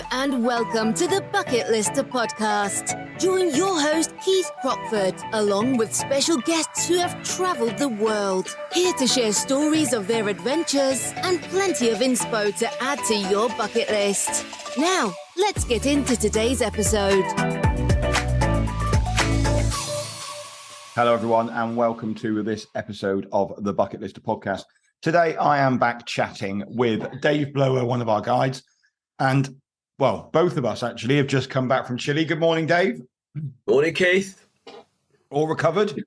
Hello and welcome to the Bucket Lister podcast. Join your host Keith Crockford along with special guests who have travelled the world, here to share stories of their adventures and plenty of inspo to add to your bucket list. Now, let's get into today's episode. Hello everyone and welcome to this episode of the Bucket Lister podcast. Today I am back chatting with Dave Blower, one of our guides, and well, both of us actually have just come back from Chile. Good morning, Dave. Morning, Keith. All recovered?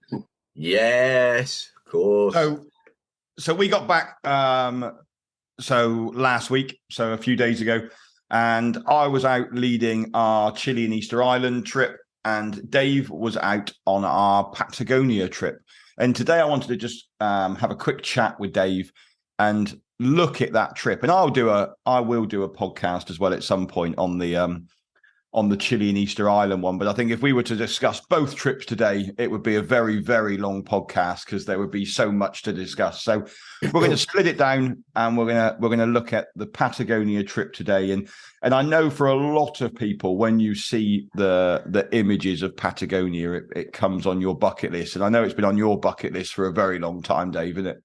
Yes, of course. So we got back last week, so a few days ago, and I was out leading our Chile and Easter Island trip, and Dave was out on our Patagonia trip. And today I wanted to just have a quick chat with Dave and look at that trip. And I will do a podcast as well at some point on the Chile and Easter Island one. But I think if we were to discuss both trips today, it would be a very, very long podcast because there would be so much to discuss. So we're going to split it down and we're going to look at the Patagonia trip today. And I know for a lot of people, when you see the images of Patagonia, it comes on your bucket list. And I know it's been on your bucket list for a very long time, Dave, isn't it?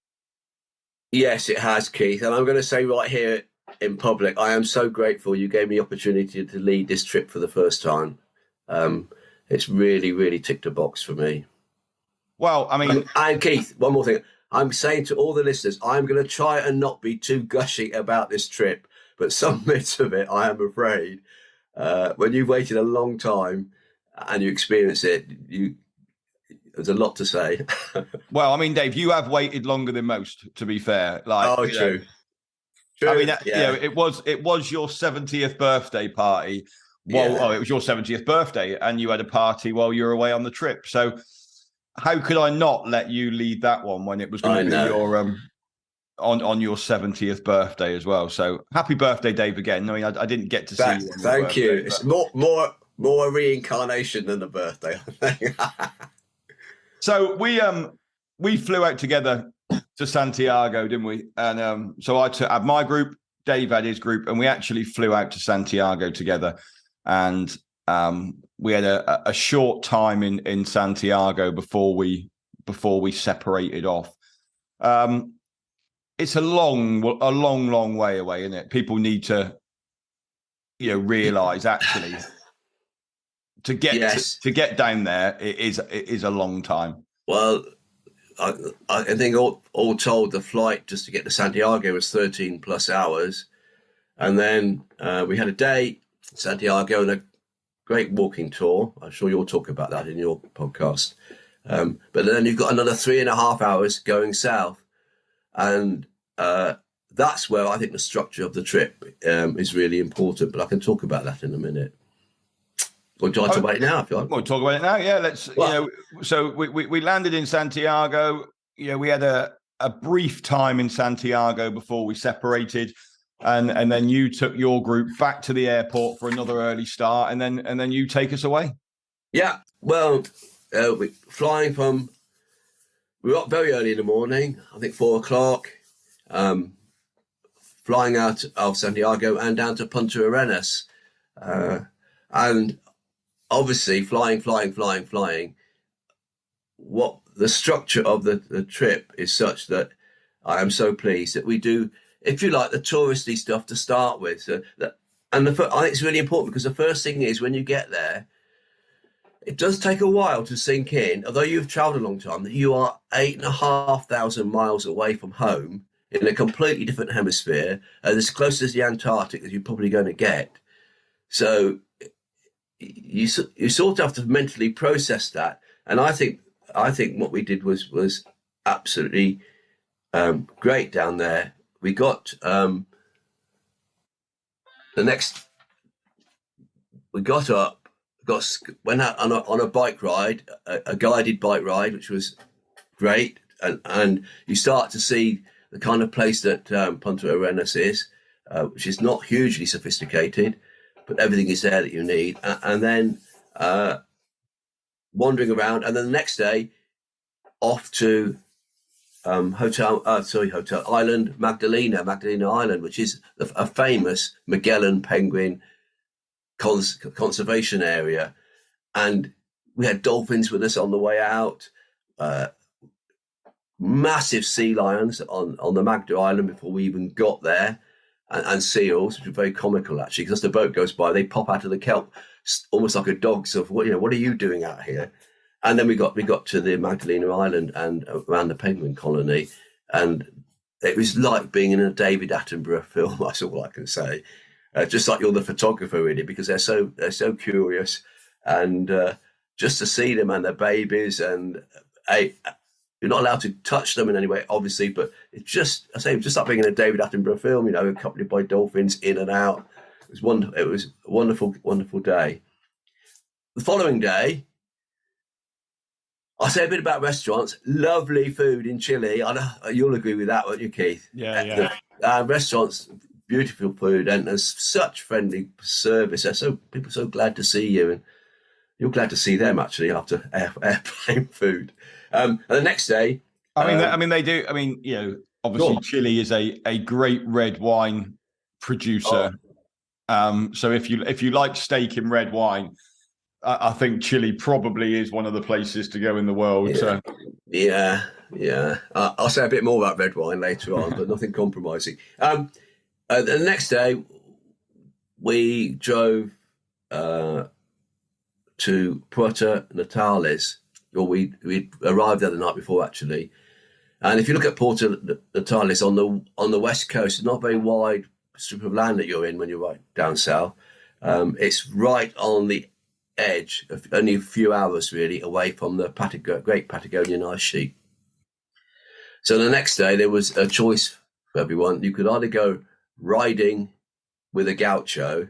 Yes, it has, Keith. And I'm going to say right here in public, I am so grateful you gave me the opportunity to lead this trip for the first time. It's really, really ticked a box for me. Well, I mean... And Keith, one more thing. I'm saying to all the listeners, I'm going to try and not be too gushy about this trip, but some bits of it, I am afraid, when you've waited a long time and you experience it, there's a lot to say. Well, I mean, Dave, you have waited longer than most, to be fair. True. I mean, it was your 70th birthday party. Well, it was your 70th birthday, and you had a party while you were away on the trip. So, how could I not let you lead that one when it was going to be your on your 70th birthday as well? So, happy birthday, Dave! Again. I mean, I didn't get to see you. Thank you. It's more a reincarnation than a birthday, I think. So we flew out together to Santiago, didn't we? And so I had my group, Dave had his group, and we actually flew out to Santiago together. And we had a short time in Santiago before we separated off. It's a long way away, isn't it? People need to, realize actually. To get down there, it is a long time. Well, I think all told, the flight just to get to Santiago was 13 plus hours, and then we had a day in Santiago and a great walking tour. I'm sure you'll talk about that in your podcast. But then you've got another 3.5 hours going south, and that's where I think the structure of the trip is really important. But I can talk about that in a minute. Or do you want to talk about it now? If you want. We'll talk about it now. Yeah, let's. So we landed in Santiago. We had a brief time in Santiago before we separated, and then you took your group back to the airport for another early start, and then you take us away. Yeah. Well, we were up very early in the morning. I think 4:00. Flying out of Santiago and down to Punta Arenas, and obviously flying. What the structure of the trip is such that I am so pleased that we do, if you like, the touristy stuff to start with. I think it's really important because the first thing is when you get there, it does take a while to sink in, although you've travelled a long time, that you are 8,500 miles away from home in a completely different hemisphere, as close as the Antarctic as you're probably going to get. So you sort of have to mentally process that, and I think what we did was absolutely great down there. We got went out on a bike ride, a guided bike ride, which was great, and you start to see the kind of place that Punta Arenas is, which is not hugely sophisticated, but everything is there that you need. And then wandering around, and then the next day off to Hotel Island, Magdalena Island, which is a famous Magellan penguin conservation area, and we had dolphins with us on the way out. Massive sea lions on the Magda Island before we even got there, and seals, which are very comical actually, because as the boat goes by, they pop out of the kelp almost like a dog. So what are you doing out here? And then we got to the Magdalena Island and around the penguin colony, and it was like being in a David Attenborough film. That's all I can say. Just like you're the photographer, really, because they're so curious, and just to see them and their babies, and you're not allowed to touch them in any way, obviously, but it's just like being in a David Attenborough film, accompanied by dolphins in and out. It was wonderful. It was a wonderful, wonderful day. The following day, I'll say a bit about restaurants. Lovely food in Chile. I know you'll agree with that, won't you, Keith? Yeah. Restaurants, beautiful food, and there's such friendly service. People are so glad to see you, and you're glad to see them actually after airplane food. And the next day, they do. Obviously, sure. Chile is a great red wine producer. So if you like steak and red wine, I think Chile probably is one of the places to go in the world. Yeah. I'll say a bit more about red wine later on, but nothing compromising. The next day, we drove to Puerto Natales, or we arrived there the night before actually. And if you look at Puerto Natales on the west coast, it's not a very wide strip of land that you're in when you're right down south. It's right on the edge, only a few hours really away from the Great Patagonian ice sheet. So the next day there was a choice for everyone. You could either go riding with a gaucho,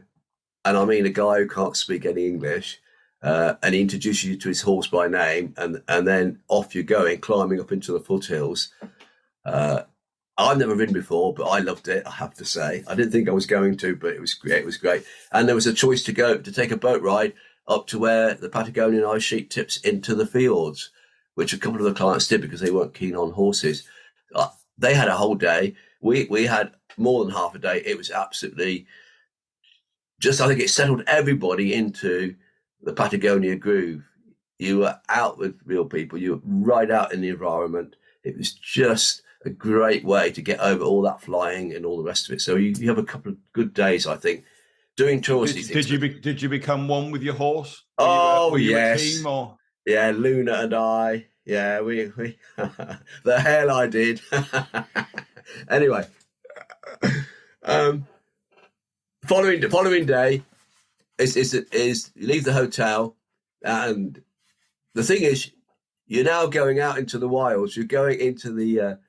and I mean a guy who can't speak any English, and he introduces you to his horse by name, and then off you're going, climbing up into the foothills. I've never ridden before, but I loved it, I have to say. I didn't think I was going to, but it was great. It was great. And there was a choice to take a boat ride up to where the Patagonian ice sheet tips into the fiords, which a couple of the clients did because they weren't keen on horses. They had a whole day. We had more than half a day. It was absolutely I think it settled everybody into the Patagonia groove. You were out with real people. You were right out in the environment. It was just a great way to get over all that flying and all the rest of it. So you have a couple of good days, I think, doing touristy things. Did you become one with your horse? Were you yes. A team or? Yeah, Luna and I. Yeah, we the hell I did. Anyway, following day is you leave the hotel, and the thing is, you're now going out into the wilds. You're going into the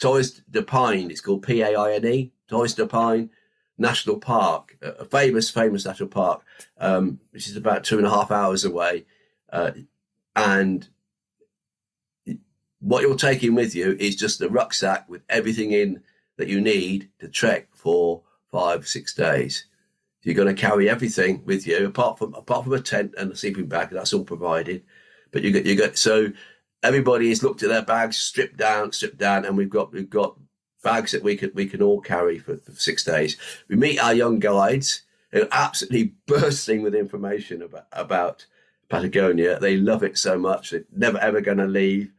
Torres de Paine. It's called Paine, Torres de Paine National Park, a famous national park, which is about 2.5 hours away. And what you're taking with you is just a rucksack with everything in that you need to trek for 5-6 days. You're going to carry everything with you, apart from a tent and a sleeping bag. That's all provided. But you get so everybody has looked at their bags, stripped down, and we've got bags that we can all carry for 6 days. We meet our young guides who are absolutely bursting with information about Patagonia. They love it so much; they're never ever going to leave.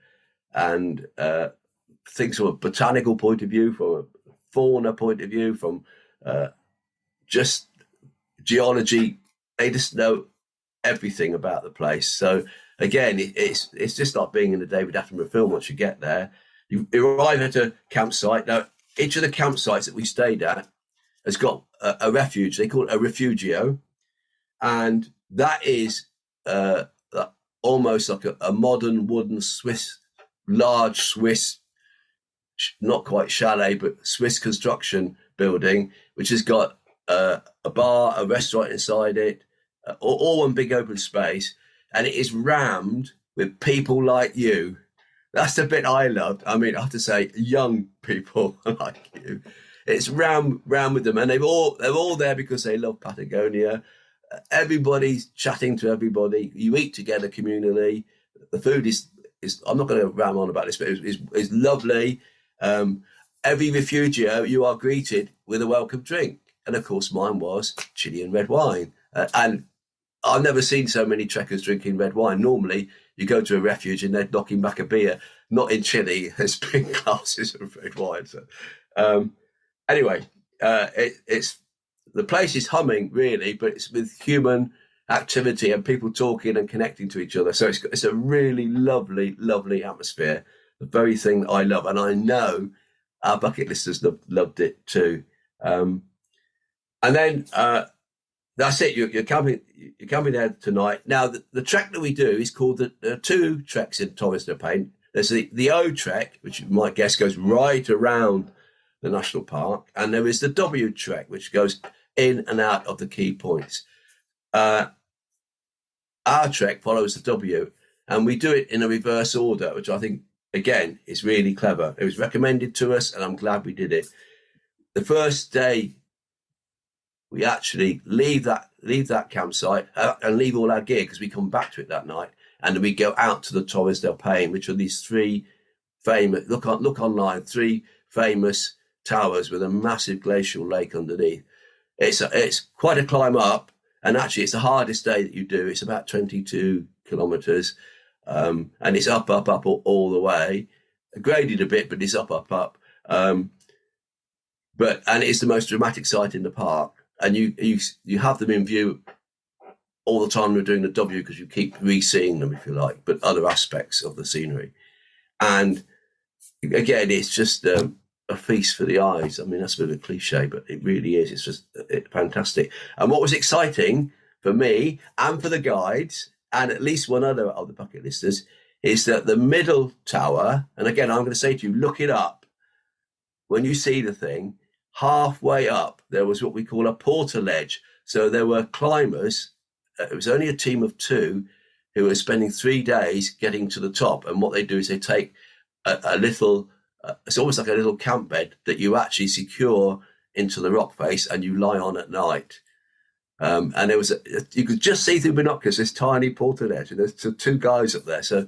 And things from a botanical point of view, from a fauna point of view, from just geology, they just know everything about the place. So again, it's just like being in a David Attenborough film. Once you get there, you arrive at a campsite. Now, each of the campsites that we stayed at has got a refuge. They call it a refugio, and that is almost like a modern wooden large Swiss, not quite chalet, but Swiss construction building, which has got a bar, a restaurant inside it, all one big open space, and it is rammed with people like you. That's the bit I loved. I mean, I have to say, young people like you. It's rammed with them, and they're all there because they love Patagonia. Everybody's chatting to everybody. You eat together communally. The food is I'm not going to ram on about this, but it's lovely. Every refugio, you are greeted with a welcome drink. And of course, mine was Chilean red wine. And I've never seen so many trekkers drinking red wine. Normally, you go to a refuge and they're knocking back a beer. Not in Chile, there's big glasses of red wine. So, anyway, it's the place is humming, really, but it's with human activity and people talking and connecting to each other. So it's a really lovely, lovely atmosphere, the very thing that I love. And I know our bucket listers loved it too. And then that's it. You're camping there tonight. Now, the trek that we do is called the two treks in Torres del Paine. There's the O trek, which you might guess goes right around the national park. And there is the W trek, which goes in and out of the key points. Our trek follows the W, and we do it in a reverse order, which I think, again, is really clever. It was recommended to us, and I'm glad we did it. The first day, we actually leave that campsite and leave all our gear, because we come back to it that night, and then we go out to the Torres del Paine, which are these three famous, look online, three famous towers with a massive glacial lake underneath. It's quite a climb up, and actually it's the hardest day that you do. It's about 22 kilometers, and it's up all the way, graded a bit, but it's up. And it's the most dramatic sight in the park, and you have them in view all the time you're doing the W, because you keep re-seeing them, if you like, but other aspects of the scenery. And again, it's just a feast for the eyes. I mean, that's a bit of a cliche, but it really is. It's just fantastic. And what was exciting for me and for the guides, and at least one other of the bucket listers, is that the middle tower, and again, I'm going to say to you, look it up. When you see the thing, halfway up, there was what we call a porter ledge. So there were climbers. It was only a team of 2 who were spending 3 days getting to the top. And what they do is they take a little, it's almost like a little camp bed that you actually secure into the rock face and you lie on at night. And there was, you could just see through binoculars, this tiny porter ledge. And there's 2 guys up there. So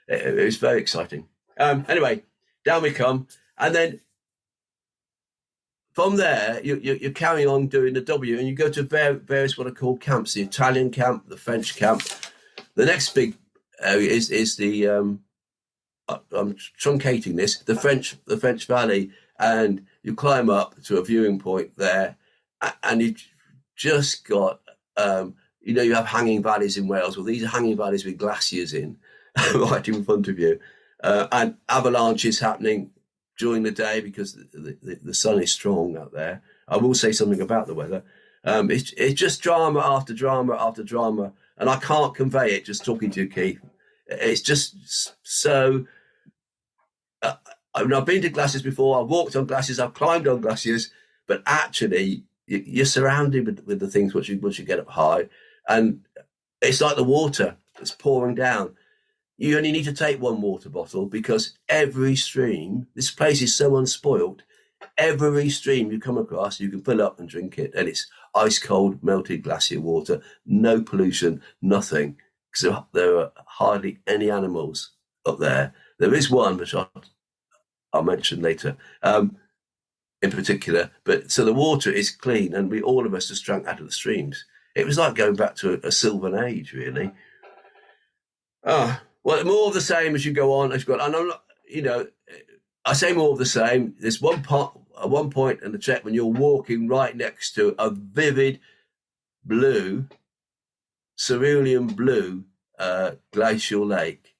it was very exciting. Anyway, down we come. And then from there, you're carrying on doing the W, and you go to various what are called camps: the Italian camp, the French camp. The next big area is the I'm truncating this, the French Valley, and you climb up to a viewing point there, and you just got you have hanging valleys in Wales. Well, these are hanging valleys with glaciers in right in front of you, and avalanches happening during the day because the sun is strong out there. I will say something about the weather. It's just drama after drama after drama, and I can't convey it just talking to you, Keith. It's just so. I've been to glaciers before. I've walked on glaciers. I've climbed on glaciers, but actually, you're surrounded with the things once you get up high, and it's like the water that's pouring down. You only need to take one water bottle, because every stream, this place is so unspoilt, every stream you come across, you can fill up and drink it. And it's ice cold, melted glacier water, no pollution, nothing. Because there are hardly any animals up there. There is one, which I'll mention later, in particular. But so the water is clean, and all of us just drank out of the streams. It was like going back to a Sylvan age, really. Well, more of the same as you go on. And I'm not, I say more of the same. There's one point in the trek when you're walking right next to a vivid blue, cerulean blue glacial lake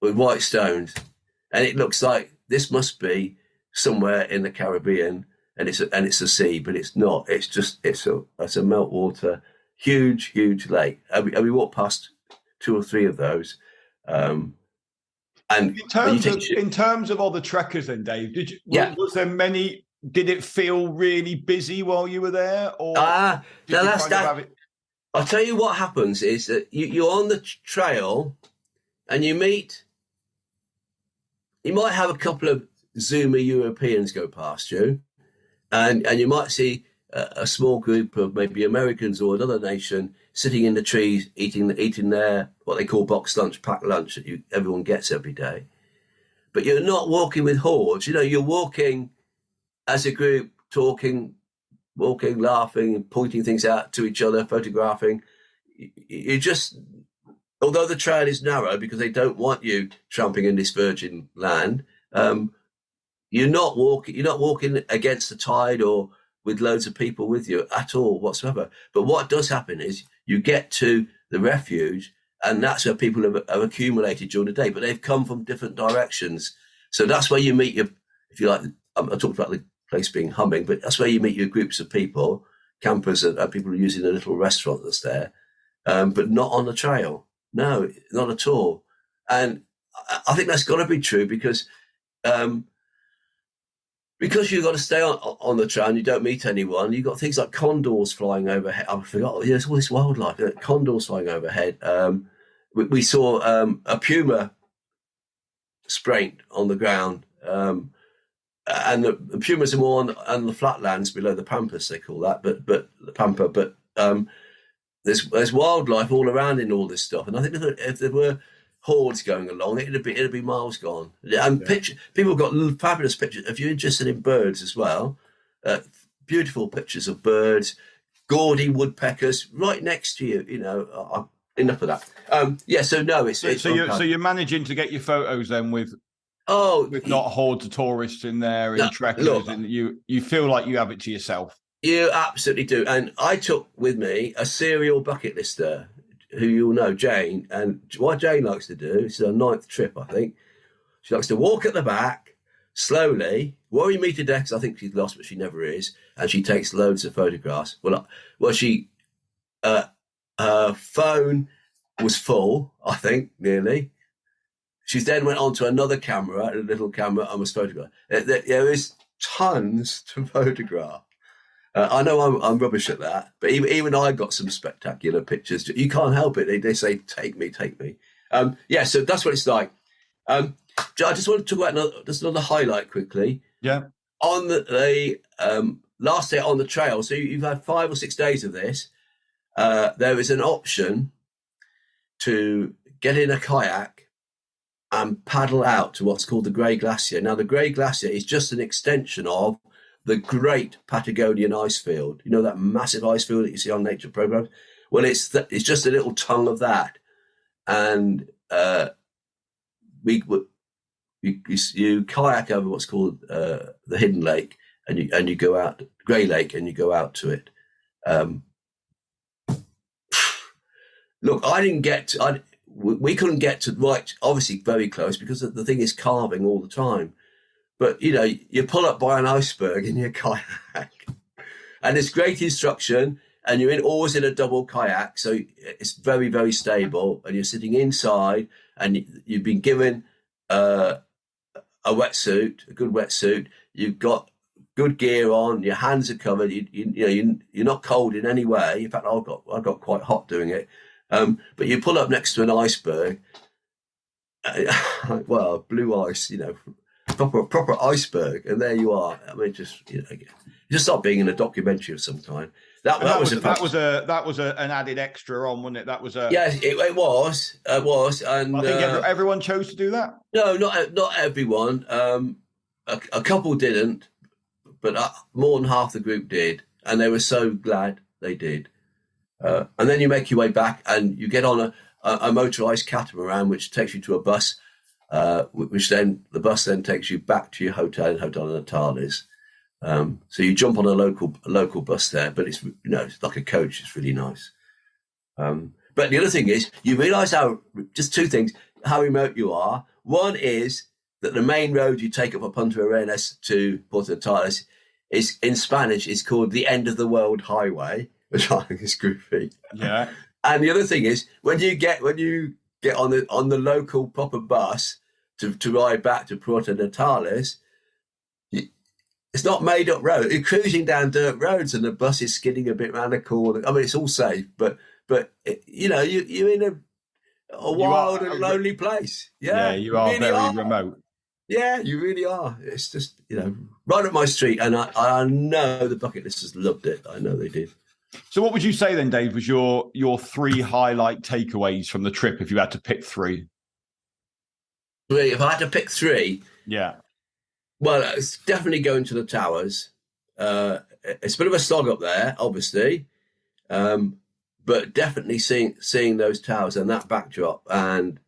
with white stones, and it looks like this must be somewhere in the Caribbean, and it's a sea, but it's not. It's a meltwater, huge lake, and we walked past 2 or 3 of those. And in terms of all the trekkers, then, Dave, was there many? Did it feel really busy while you were there, or I'll tell you what happens is that you're on the trail, and you might have a couple of Zoomer Europeans go past you, and you might see a small group of maybe Americans or another nation sitting in the trees eating their what they call box lunch, packed lunch that everyone gets every day. But you're not walking with hordes. You're walking as a group, talking, walking, laughing, and pointing things out to each other, photographing. You just, although the trail is narrow because they don't want you tramping in this virgin land, you're not walking against the tide or with loads of people with you at all whatsoever. But what does happen is you get to the refuge, and that's where people have accumulated during the day, but they've come from different directions. So that's where you meet your, if you like, I talked about the place being humming, but that's where you meet your groups of people, campers and people using a little restaurant that's there, but not on the trail. No, not at all. And I think that's got to be true because you've got to stay on the trail and you don't meet anyone. You've got things like condors flying overhead. I forgot. There's all this wildlife. Condors flying overhead. We saw a puma sprained on the ground. And the pumas are more on the flatlands below the pampas, they call that, but the pampa. But there's wildlife all around in all this stuff. And I think if there were hordes going along, it'd be miles gone. And people have got fabulous pictures. If you're interested in birds as well, beautiful pictures of birds, gaudy woodpeckers right next to you. You know, enough of that. So no, it's so you're managing to get your photos then with not hordes of tourists in there and trekkers, and you feel like you have it to yourself. You absolutely do. And I took with me a serial bucket lister who you'll know, Jane. And what Jane likes to do, this is her 9th trip, I think. She likes to walk at the back slowly, worry me to death because I think she's lost, but she never is. And she takes loads of photographs. She her phone was full, I think, nearly. She then went on to another camera, a little camera, and was photographed. There is tons to photograph. I know I'm rubbish at that, but even I got some spectacular pictures. You can't help it. They say, take me. So that's what it's like. I just want to talk about another highlight quickly. Yeah. On the last day on the trail, so you've had 5 or 6 days of this, there is an option to get in a kayak and paddle out to what's called the Grey Glacier. Now, the Grey Glacier is just an extension of the great Patagonian ice field. You know that massive ice field that you see on nature programs? Well, it's just a little tongue of that. And you kayak over what's called the Hidden Lake, and you go out, Grey Lake, and you go out to it. Look, we couldn't get to right, obviously very close because the thing is carving all the time. But, you know, you pull up by an iceberg in your kayak and it's great instruction and you're always in a double kayak. So it's very, very stable and you're sitting inside and you've been given a wetsuit, a good wetsuit. You've got good gear on, your hands are covered. You're not cold in any way. In fact, I got quite hot doing it. But you pull up next to an iceberg, well, blue ice, you know, proper iceberg, and there you are. I mean, just start being in a documentary of some kind. That was an added extra on, wasn't it? That was it was, and I think everyone chose to do that. No, not everyone. A couple didn't, but more than half the group did, and they were so glad they did. And then you make your way back, and you get on a motorized catamaran, which takes you to a bus. Which then the bus then takes you back to your Hotel Natales. So you jump on a local bus there, but it's it's like a coach. It's really nice. But the other thing is, you realise just 2 things: how remote you are. One is that the main road you take up from Punta Arenas to Puerto Natales is in Spanish is called the End of the World Highway, which I think is goofy. Yeah. And the other thing is when you get on the local proper bus to ride back to Puerto Natales, it's not made up road. You're cruising down dirt roads and the bus is skidding a bit around the corner. I mean, it's all safe, but you're in a wild and lonely place. Yeah, you are really very remote. Yeah, you really are. It's just right up my street, and I know the bucket listers loved it. I know they did. So what would you say then, Dave, was your 3 highlight takeaways from the trip if you had to pick 3? 3, if I had to pick 3? Yeah. Well, it's definitely going to the towers. it's a bit of a slog up there, obviously, but definitely seeing those towers and that backdrop and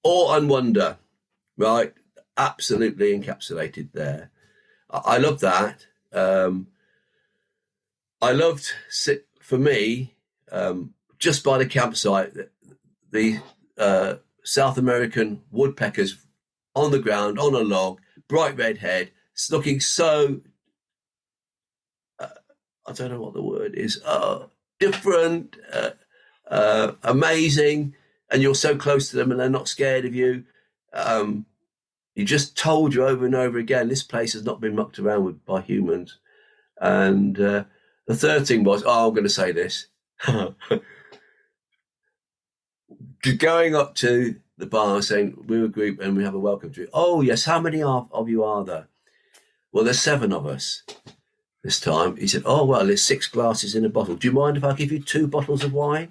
awe and wonder, right? Absolutely encapsulated there. I love that. I loved, for me, just by the campsite, the South American woodpeckers on the ground, on a log, bright red head, looking so, I don't know what the word is, different, amazing, and you're so close to them and they're not scared of you. You just told you over and over again, this place has not been mucked around with by humans. And the third thing was, I'm going to say this. Going up to the bar saying, we're a group and we have a welcome drink. Oh, yes, how many of you are there? Well, there's 7 of us this time. He said, oh, well, there's 6 glasses in a bottle. Do you mind if I give you 2 bottles of wine?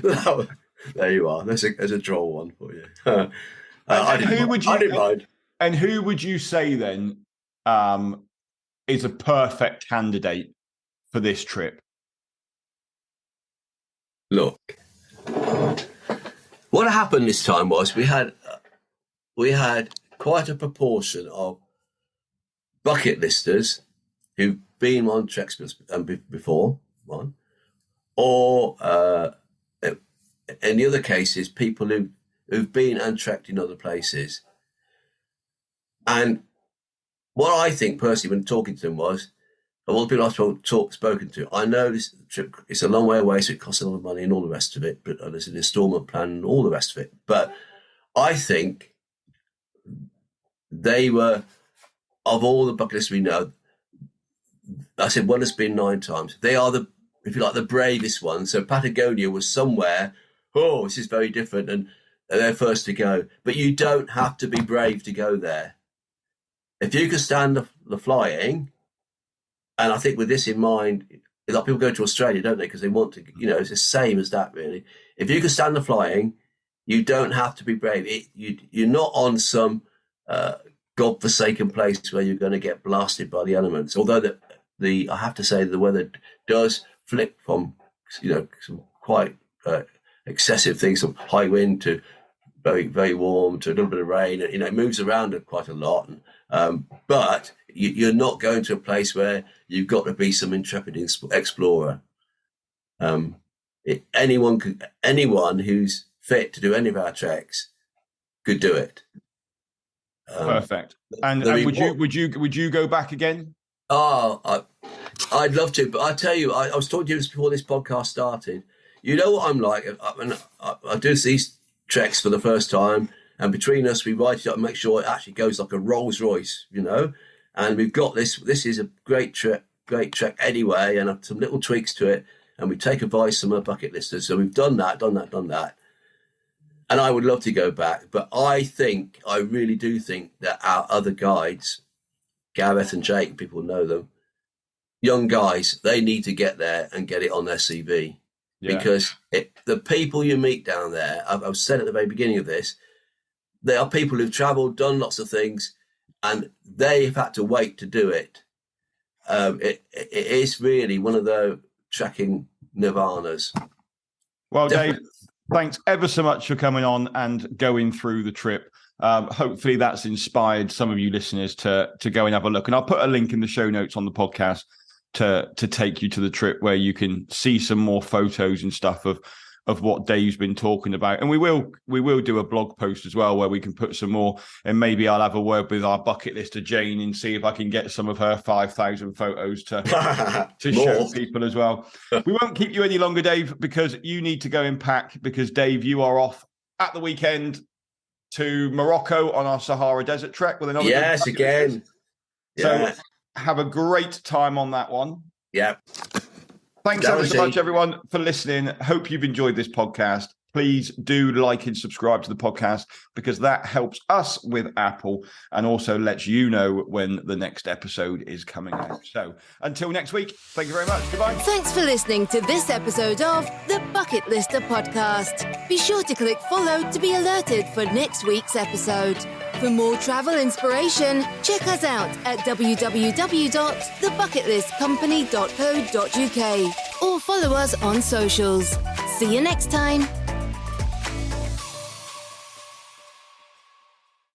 There you are. There's a droll one for you. I didn't mind. And who would you say then is a perfect candidate for this trip? Look, what happened this time was we had quite a proportion of bucket listers who've been on treks before, or in the other cases, people who've been and trekked in other places. And what I think personally, when talking to them, was, of all the people I've spoken to, I know this trip, it's a long way away, so it costs a lot of money and all the rest of it, but there's an instalment plan and all the rest of it. But I think they were, of all the bucket lists we know, I said one has been 9 times. They are if you like, the bravest ones. So Patagonia was somewhere, this is very different, and they're first to go. But you don't have to be brave to go there. If you can stand the flying, and I think with this in mind, a lot of people go to Australia, don't they? Because they want to, it's the same as that, really. If you can stand the flying, you don't have to be brave. You're not on some godforsaken place where you're going to get blasted by the elements. Although I have to say, the weather does flip from, some quite excessive things, from high wind to very, very warm to a little bit of rain. It moves around quite a lot. But you're not going to a place where you've got to be some intrepid explorer. Anyone who's fit to do any of our treks could do it. Perfect. And would you go back again? I'd love to, but I tell you, I was talking to you just before this podcast started. You know what I'm like. I do these treks for the first time, and between us, we write it up and make sure it actually goes like a Rolls Royce, And we've got this. This is a great trek anyway, and some little tweaks to it. And we take advice from our bucket listers. So we've done that. And I would love to go back, but I really do think that our other guides, Gareth and Jake, people know them, young guys, they need to get there and get it on their CV. Yeah. Because the people you meet down there, I've said at the very beginning of this, they are people who've travelled, done lots of things, and they've had to wait to do it. It is really one of the trekking nirvanas. Well, Dave, thanks ever so much for coming on and going through the trip. Hopefully that's inspired some of you listeners to go and have a look. And I'll put a link in the show notes on the podcast to take you to the trip where you can see some more photos and stuff of what Dave's been talking about. And we will do a blog post as well where we can put some more, and maybe I'll have a word with our bucket lister Jane and see if I can get some of her 5,000 photos to show people as well. We won't keep you any longer, Dave, because you need to go and pack, because Dave, you are off at the weekend to Morocco on our Sahara Desert trek with another. Yes, again. So have a great time on that one. Yeah. Thanks ever so much, everyone, for listening. Hope you've enjoyed this podcast. Please do like and subscribe to the podcast, because that helps us with Apple and also lets you know when the next episode is coming out. So until next week, thank you very much. Goodbye. Thanks for listening to this episode of the Bucket Lister podcast. Be sure to click follow to be alerted for next week's episode. For For more travel inspiration, check us out at www.thebucketlistcompany.co.uk or follow us on socials. See you next time.